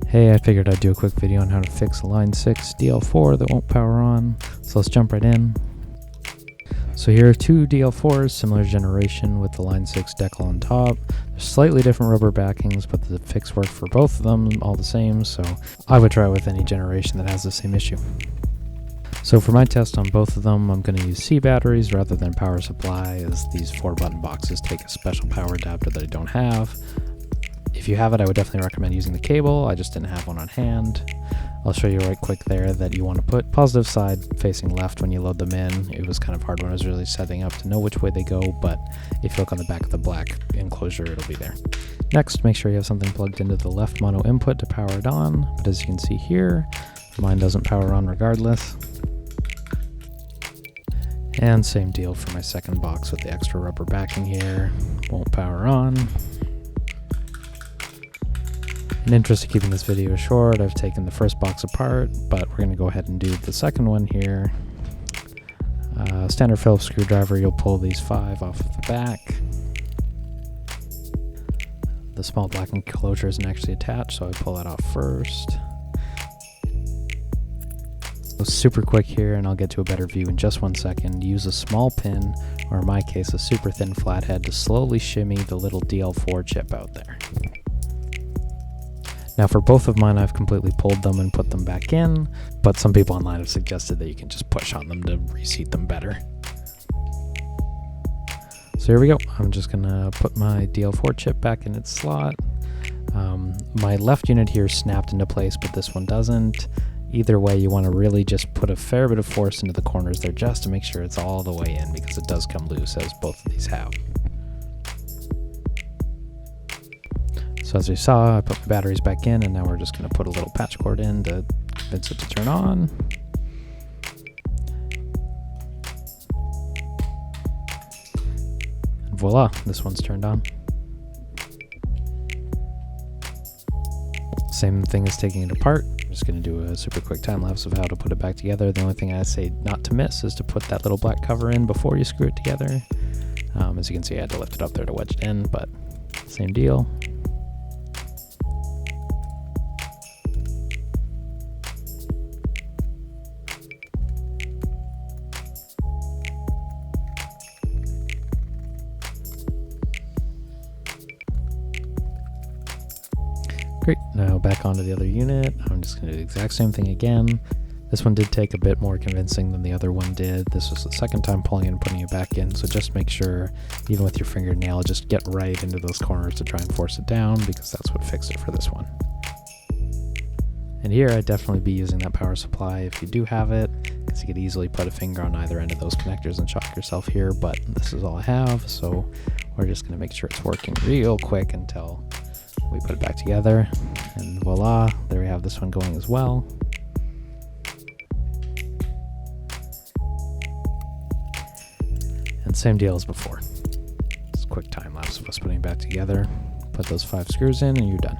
Hey, I figured I'd do a quick video on how to fix a line 6 DL4 that won't power on, so let's jump right in. So here are two DL4s, similar generation with the line 6 decal on top. They're slightly different rubber backings, but the fix worked for both of them, all the same, so I would try it with any generation that has the same issue. So for my test on both of them, I'm going to use C batteries rather than power supply, as these 4-button boxes take a special power adapter that I don't have. If you have it, I would definitely recommend using the cable. I just didn't have one on hand. I'll show you right quick there that you want to put positive side facing left when you load them in. It was kind of hard when I was really setting up to know which way they go, but if you look on the back of the black enclosure, it'll be there. Next, make sure you have something plugged into the left mono input to power it on, but as you can see here, mine doesn't power on regardless. And same deal for my second box with the extra rubber backing here, won't power on. In the interest of keeping this video short, I've taken the first box apart, but we're going to go ahead and do the second one here. Standard Phillips screwdriver, you'll pull these 5 off of the back. The small black enclosure isn't actually attached, so I pull that off first. So super quick here, and I'll get to a better view in just 1 second. Use a small pin, or in my case a super thin flathead, to slowly shimmy the little DL4 chip out there. Now for both of mine, I've completely pulled them and put them back in, but some people online have suggested that you can just push on them to reseat them better. So here we go. I'm just gonna put my DL4 chip back in its slot. My left unit here snapped into place, but this one doesn't. Either way, you want to really just put a fair bit of force into the corners there just to make sure it's all the way in, because it does come loose, as both of these have. So as you saw, I put my batteries back in, and now we're just going to put a little patch cord in to convince it to turn on. And voila, this one's turned on. Same thing as taking it apart. I'm just going to do a super quick time lapse of how to put it back together. The only thing I say not to miss is to put that little black cover in before you screw it together. As you can see, I had to lift it up there to wedge it in, but same deal. Great, now back onto the other unit. I'm just going to do the exact same thing again. This one did take a bit more convincing than the other one did. This was the second time pulling it and putting it back in, so just make sure, even with your fingernail, just get right into those corners to try and force it down, because that's what fixed it for this one. And here I'd definitely be using that power supply if you do have it, because you could easily put a finger on either end of those connectors and shock yourself here, but this is all I have, so we're just going to make sure it's working real quick until we put it back together, and voila, there we have this one going as well. And same deal as before. Just a quick time lapse of us putting it back together. Put those 5 screws in and you're done.